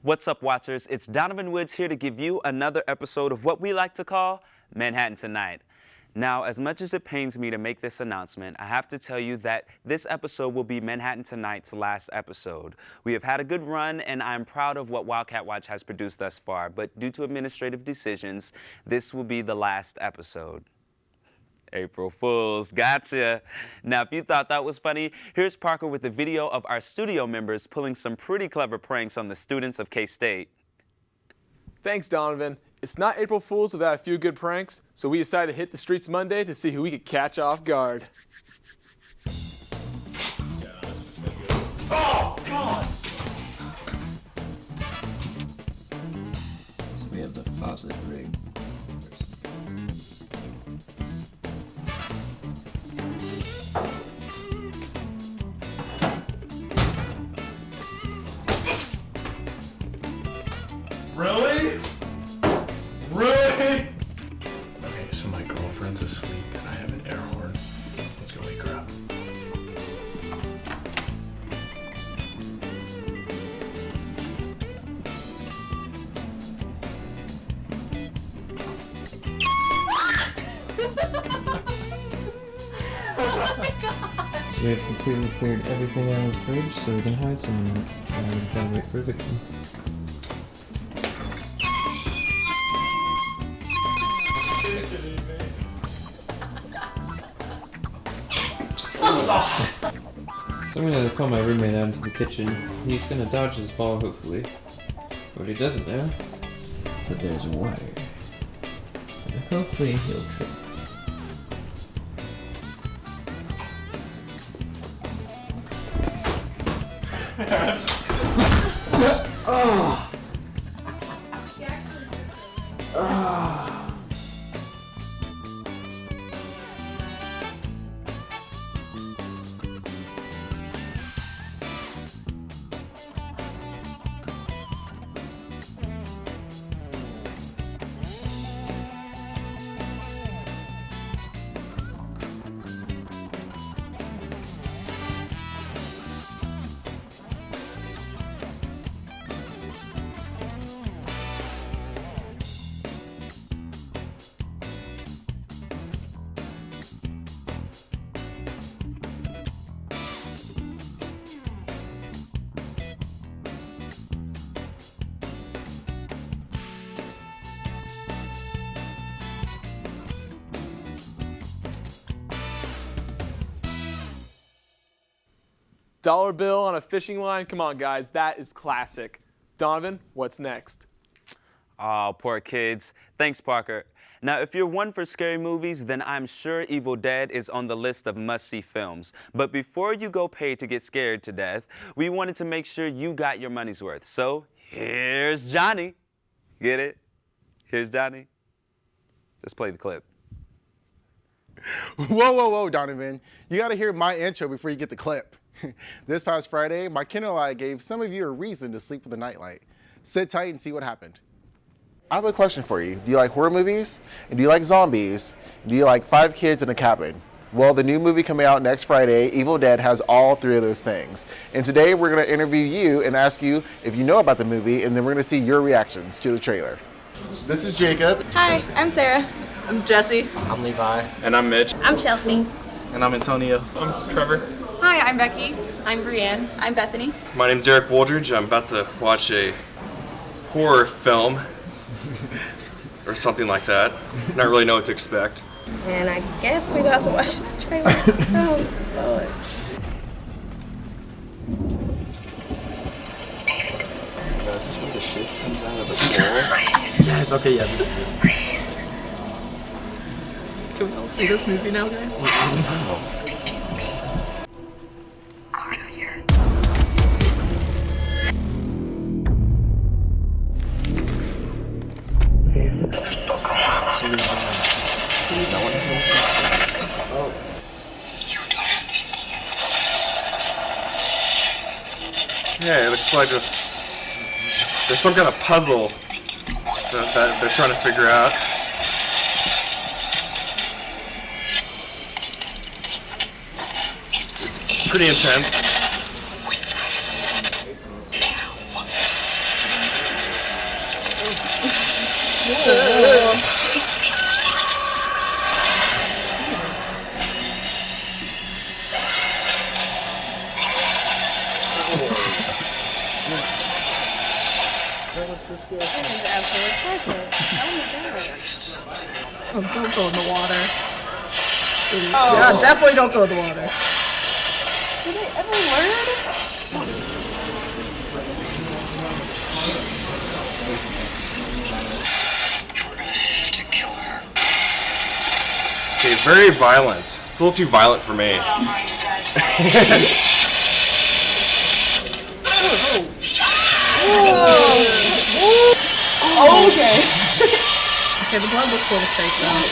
What's up, watchers? It's Donovan Woods here to give you another episode of what we like to call Manhattan Tonight. Now, as much as it pains me to make this announcement, I have to tell you that this episode will be Manhattan Tonight's last episode. We have had a good run, and I'm proud of what Wildcat Watch has produced thus far, but due to administrative decisions, this will be the last episode. April Fools, gotcha. Now, if you thought that was funny, here's Parker with a video of our studio members pulling some pretty clever pranks on the students of K-State. Thanks, Donovan. It's not April Fools without a few good pranks, so we decided to hit the streets Monday to see who we could catch off guard. Oh, God! So we have the faucet rig. Really? Really? Okay, so my girlfriend's asleep and I have an air horn. Let's go wake her up. So we have completely cleared everything out of the fridge so we can hide some of it. Now we gotta wait for a victim. So I'm gonna call my roommate out into the kitchen. He's gonna dodge his ball, hopefully. What he doesn't know is that there's a wire. And hopefully he'll trip. Oh. Oh. Dollar bill on a fishing line? Come on, guys, that is classic. Donovan, what's next? Oh, poor kids. Thanks, Parker. Now, if you're one for scary movies, then I'm sure Evil Dead is on the list of must-see films. But before you go pay to get scared to death, we wanted to make sure you got your money's worth. So, here's Johnnie. Get it? Here's Johnnie. Let's play the clip. Whoa, Donovan. You gotta hear my intro before you get the clip. This past Friday, my kid and I gave some of you a reason to sleep with a nightlight. Sit tight and see what happened. I have a question for you. Do you like horror movies? And do you like zombies? And do you like 5 kids in a cabin? Well, the new movie coming out next Friday, Evil Dead, has all 3 of those things. And today we're gonna interview you and ask you if you know about the movie, and then we're gonna see your reactions to the trailer. This is Jacob. Hi, I'm Sarah. I'm Jesse. I'm Levi. And I'm Mitch. I'm Chelsea. And I'm Antonio. I'm Trevor. Hi, I'm Becky. I'm Brienne. I'm Bethany. My name's Eric Woldridge. I'm about to watch a horror film or something like that. Not really know what to expect. And I guess we got to watch this trailer. Oh, God. Is this where the shit comes out of the floor? Yes, okay, yeah. Please. Can we all see this movie now, guys? No. Yeah, it looks like there's some kind of puzzle that they're trying to figure out. It's pretty intense. That was disgusting. That is absolutely perfect. Oh my god. Oh, don't go in the water. Yeah, definitely don't go in the water. Do they ever learn? Okay, very violent. It's a little too violent for me. Oh, okay. Okay, the blood looks a little fake though.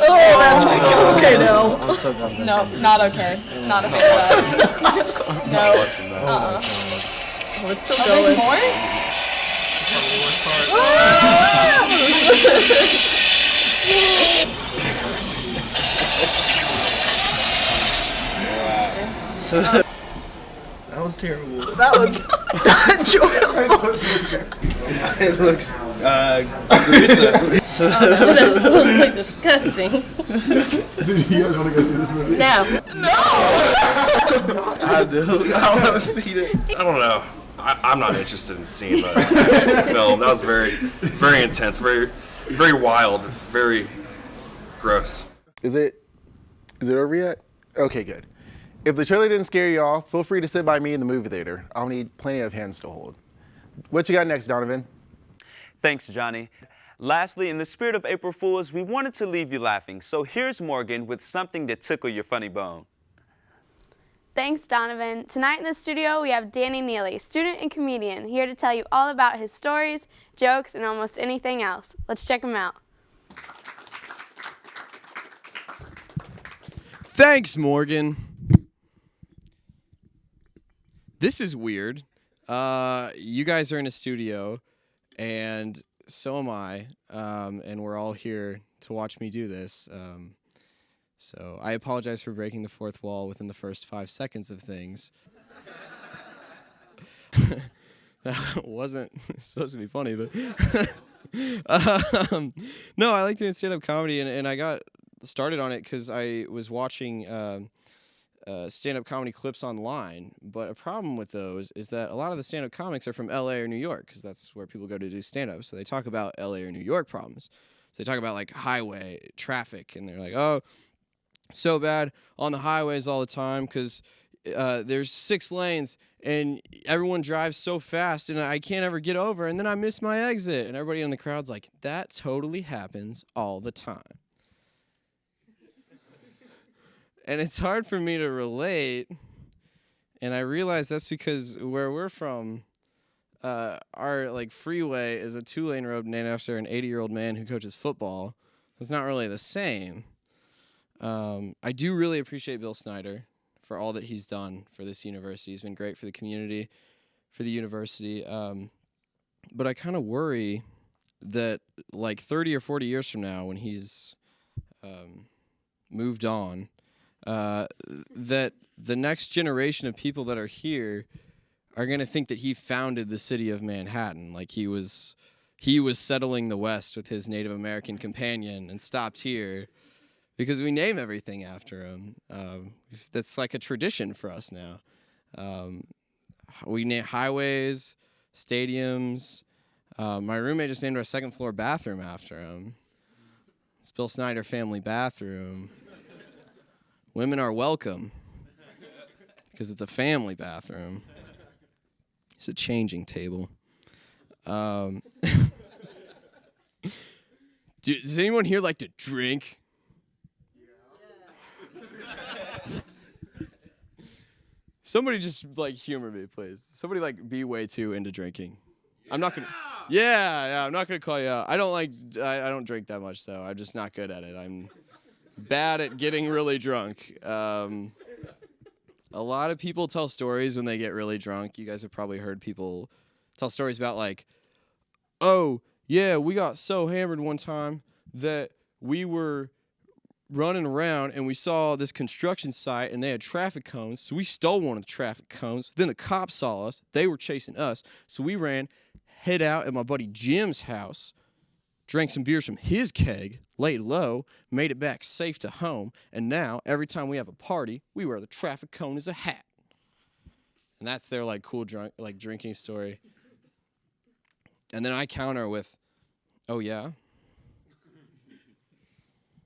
Oh, that's okay now. I'm so done. No, not okay. Not a fan of that. No. Oh, it's still Oh, going. there's more? That was terrible. That was enjoyable. It looks gruesome. That's absolutely disgusting. You guys want to go see this movie? No. I do. I want to see that. I don't know. I'm not interested in seeing the film. That was very, very intense, very, very wild, very gross. Is it over yet? Okay, good. If the trailer didn't scare you off, feel free to sit by me in the movie theater. I'll need plenty of hands to hold. What you got next, Donovan? Thanks, Johnny. Lastly, in the spirit of April Fools, we wanted to leave you laughing, so here's Morgan with something to tickle your funny bone. Thanks, Donovan. Tonight in the studio, we have Neely, student and comedian, here to tell you all about his stories, jokes, and almost anything else. Let's check him out. Thanks, Morgan. This is weird. You guys are in a studio, and so am I, and we're all here to watch me do this. So I apologize for breaking the fourth wall within the first 5 seconds of things. That wasn't supposed to be funny, but no, I like doing stand-up comedy, and I got started on it because I was watching stand-up comedy clips online. But a problem with those is that a lot of the stand-up comics are from LA or New York, because that's where people go to do stand-up. So they talk about LA or New York problems. So they talk about like highway traffic, and they're like, oh, so bad on the highways all the time because there's 6 lanes and everyone drives so fast and I can't ever get over, and then I miss my exit. And everybody in the crowd's like, that totally happens all the time. And it's hard for me to relate, and I realize that's because where we're from, our like freeway is a 2-lane road named after an 80-year-old man who coaches football. It's not really the same. I do really appreciate Bill Snyder for all that he's done for this university. He's been great for the community, for the university. But I kind of worry that like 30 or 40 years from now, when he's moved on, that the next generation of people that are here are going to think that he founded the city of Manhattan, like he was settling the West with his Native American companion and stopped here. Because we name everything after him. That's like a tradition for us now. We name highways, stadiums. My roommate just named our 2nd floor bathroom after him. It's Bill Snyder family bathroom. Women are welcome because it's a family bathroom. It's a changing table. Does anyone here like to drink? Somebody just like humor me, please. Somebody like be way too into drinking. I'm not gonna. Yeah, I'm not gonna call you out. I don't drink that much though. I'm just not good at it. I'm bad at getting really drunk. A lot of people tell stories when they get really drunk. You guys have probably heard people tell stories about like, oh yeah, we got so hammered one time that we were running around, and we saw this construction site, and they had traffic cones, so we stole one of the traffic cones. Then the cops saw us. They were chasing us, so we ran, hid out at my buddy Jim's house, drank some beers from his keg, laid low, made it back safe to home, and now every time we have a party, we wear the traffic cone as a hat. And that's their like cool drunk like drinking story. And then I counter with, "Oh yeah?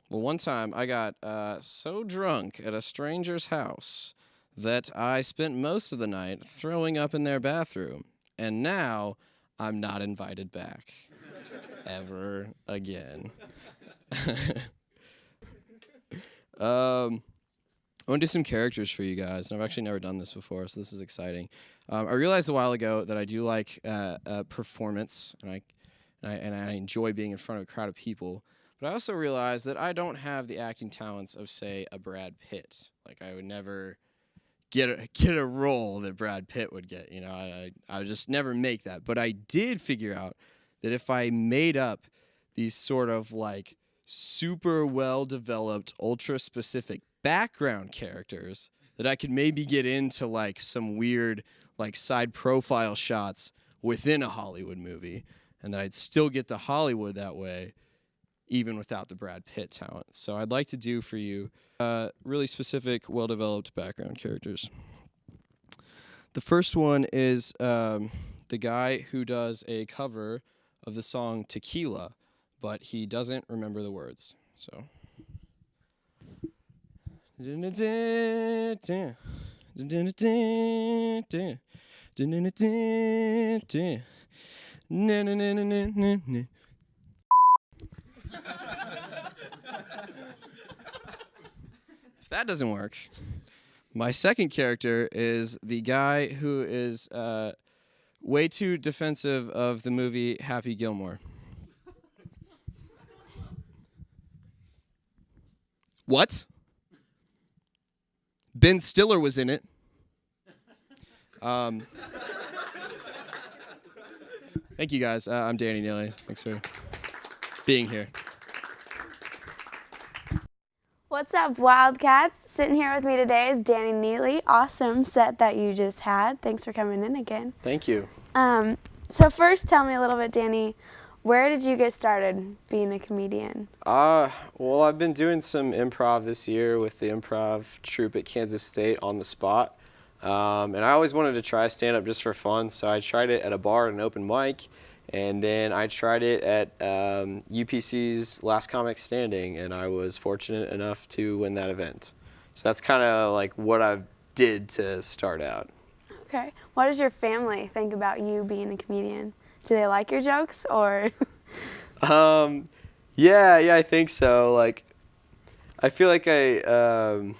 Well, one time I got so drunk at a stranger's house that I spent most of the night throwing up in their bathroom, and now I'm not invited back ever again." I want to do some characters for you guys, and I've actually never done this before, so this is exciting. I realized a while ago that I do like performance, and I enjoy being in front of a crowd of people. But I also realized that I don't have the acting talents of, say, a Brad Pitt. Like, I would never get a role that Brad Pitt would get. You know, I would just never make that. But I did figure out that if I made up these sort of like super well-developed, ultra-specific background characters, that I could maybe get into like some weird like side profile shots within a Hollywood movie, and that I'd still get to Hollywood that way, even without the Brad Pitt talent. So I'd like to do for you really specific, well-developed background characters. The first one is the guy who does a cover of the song Tequila, but he doesn't remember the words. So. If that doesn't work, my second character is the guy who is way too defensive of the movie Happy Gilmore. What? Ben Stiller was in it. Thank you, guys. I'm Danny Neely. Thanks for being here. What's up, Wildcats? Sitting here with me today is Danny Neely. Awesome set that you just had. Thanks for coming in again. Thank you. So first, tell me a little bit, Danny, where did you get started being a comedian? Well, I've been doing some improv this year with the improv troupe at Kansas State on the spot. And I always wanted to try stand-up just for fun, so I tried it at a bar at an open mic, and then I tried it at UPC's Last Comic Standing, and I was fortunate enough to win that event. So that's kind of like what I did to start out. Okay. What does your family think about you being a comedian? Do they like your jokes, or? Yeah, I think so. Like, I feel like I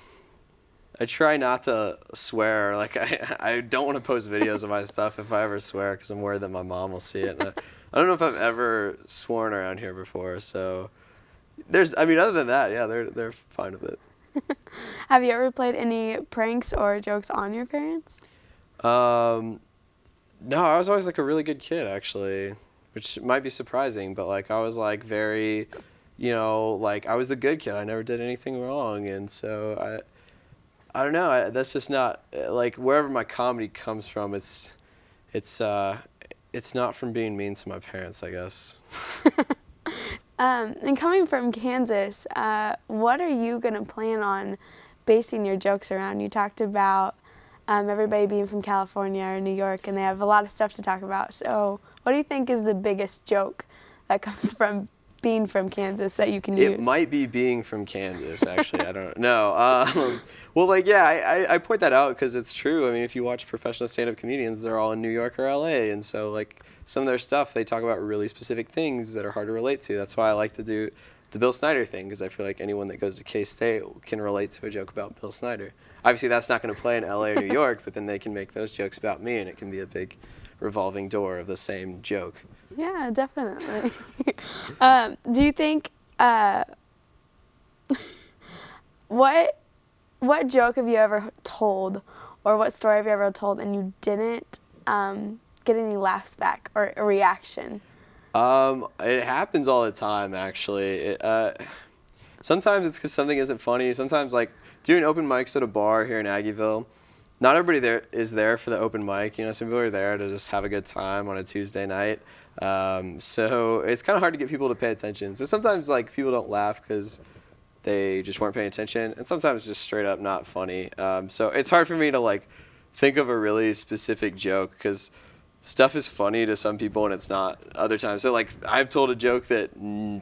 try not to swear. Like, I don't want to post videos of my stuff if I ever swear, because I'm worried that my mom will see it. And I don't know if I've ever sworn around here before. So, other than that, yeah, they're fine with it. Have you ever played any pranks or jokes on your parents? No, I was always like a really good kid, actually, which might be surprising, but like I was like very, like I was the good kid. I never did anything wrong, and so I don't know. That's just not like wherever my comedy comes from. It's not from being mean to my parents, I guess. And coming from Kansas, what are you gonna plan on basing your jokes around? You talked about everybody being from California or New York, and they have a lot of stuff to talk about. So what do you think is the biggest joke that comes from being from Kansas that you can use? It might be being from Kansas, actually. I don't know. Well, like, yeah, I point that out because it's true. I mean, if you watch professional stand-up comedians, they're all in New York or LA, and so like some of their stuff, they talk about really specific things that are hard to relate to. That's why I like to do the Bill Snyder thing, because I feel like anyone that goes to K-State can relate to a joke about Bill Snyder. Obviously, that's not going to play in LA or New York, but then they can make those jokes about me, and it can be a big revolving door of the same joke. Yeah, definitely. Do you think, what joke have you ever told, or what story have you ever told and you didn't get any laughs back or a reaction? It happens all the time, actually. Sometimes it's because something isn't funny. Sometimes, like, doing open mics at a bar here in Aggieville, not everybody there is there for the open mic. You know, some people are there to just have a good time on a Tuesday night. So it's kind of hard to get people to pay attention. So sometimes, like, people don't laugh because they just weren't paying attention, and sometimes just straight up not funny. So it's hard for me to, like, think of a really specific joke because stuff is funny to some people and it's not other times. So, like, I've told a joke that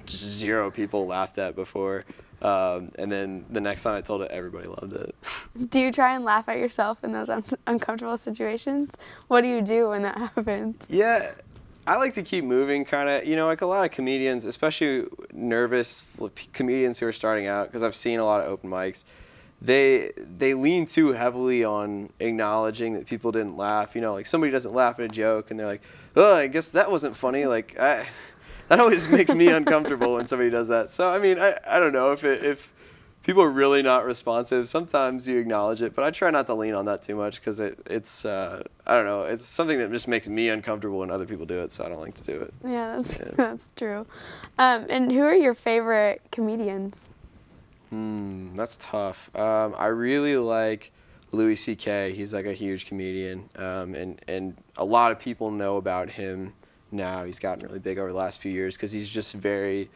0 people laughed at before, and then the next time I told it, everybody loved it. Do you try and laugh at yourself in those uncomfortable situations? What do you do when that happens? Yeah, I like to keep moving, kind of. You know, like a lot of comedians, especially nervous comedians who are starting out, because I've seen a lot of open mics, they lean too heavily on acknowledging that people didn't laugh. You know, like somebody doesn't laugh at a joke and they're like, oh, I guess that wasn't funny. Like, that always makes me uncomfortable when somebody does that. So, I mean, I don't know if people are really not responsive, sometimes you acknowledge it, but I try not to lean on that too much because it's I don't know, it's something that just makes me uncomfortable when other people do it, so I don't like to do it. Yeah, that's true. And who are your favorite comedians? That's tough. I really like Louis C.K. He's like a huge comedian, and a lot of people know about him now. He's gotten really big over the last few years because he's just very,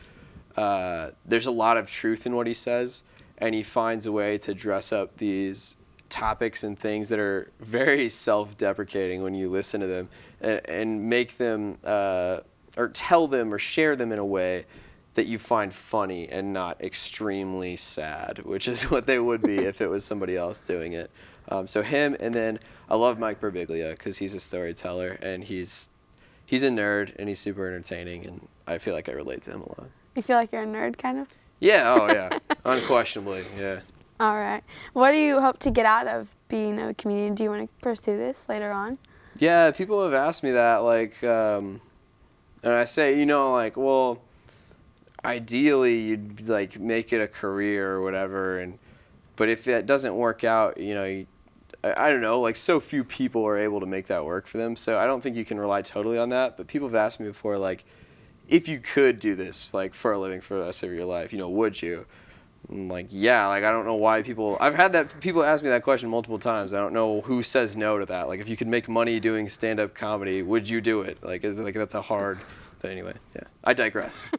there's a lot of truth in what he says, and he finds a way to dress up these topics and things that are very self-deprecating when you listen to them, and make them, or tell them or share them in a way that you find funny and not extremely sad, which is what they would be if it was somebody else doing it. So him, and then I love Mike Birbiglia because he's a storyteller and he's a nerd and he's super entertaining, and I feel like I relate to him a lot. You feel like you're a nerd, kind of? Yeah, oh yeah, unquestionably, yeah. All right. What do you hope to get out of being a comedian? Do you want to pursue this later on? Yeah, people have asked me that, like, and I say, you know, like, well, ideally you'd like make it a career or whatever, but if that doesn't work out, you know, I don't know, like so few people are able to make that work for them, so I don't think you can rely totally on that. But people have asked me before, like, if you could do this like for a living for the rest of your life, you know, would you? I'm like, yeah, like I don't know why I've had that, people ask me that question multiple times. I don't know who says no to that. Like, if you could make money doing stand-up comedy, would you do it? Like, that's a hard, but anyway, yeah, I digress.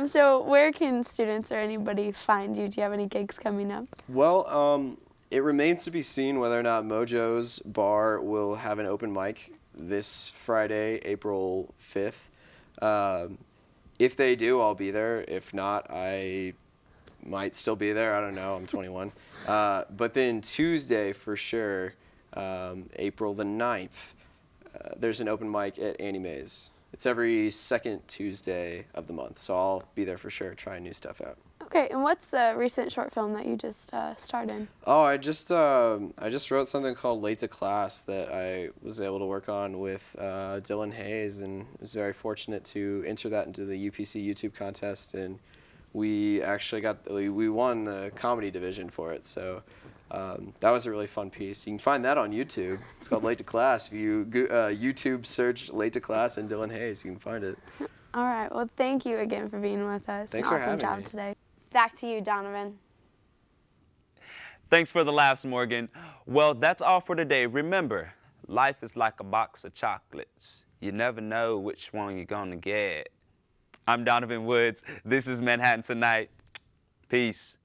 So where can students or anybody find you? Do you have any gigs coming up? Well, it remains to be seen whether or not Mojo's Bar will have an open mic this Friday, April 5th. If they do, I'll be there. If not, I might still be there. I don't know. I'm 21. But then Tuesday, for sure, April the 9th, there's an open mic at Annie Mae's. It's every second Tuesday of the month, so I'll be there for sure, trying new stuff out. Okay, and what's the recent short film that you just starred in? Oh, I just wrote something called Late to Class that I was able to work on with Dillon and was very fortunate to enter that into the UPC YouTube contest, and we actually we won the comedy division for it. So that was a really fun piece. You can find that on YouTube. It's called Late to Class. If you YouTube search Late to Class and Dillon Hayes, you can find it. All right. Well, thank you again for being with us. Thanks for having me. Awesome job today. Back to you, Donovan. Thanks for the laughs, Morgan. Well, that's all for today. Remember, life is like a box of chocolates. You never know which one you're gonna get. I'm Donovan Woods. This is Manhattan Tonight. Peace.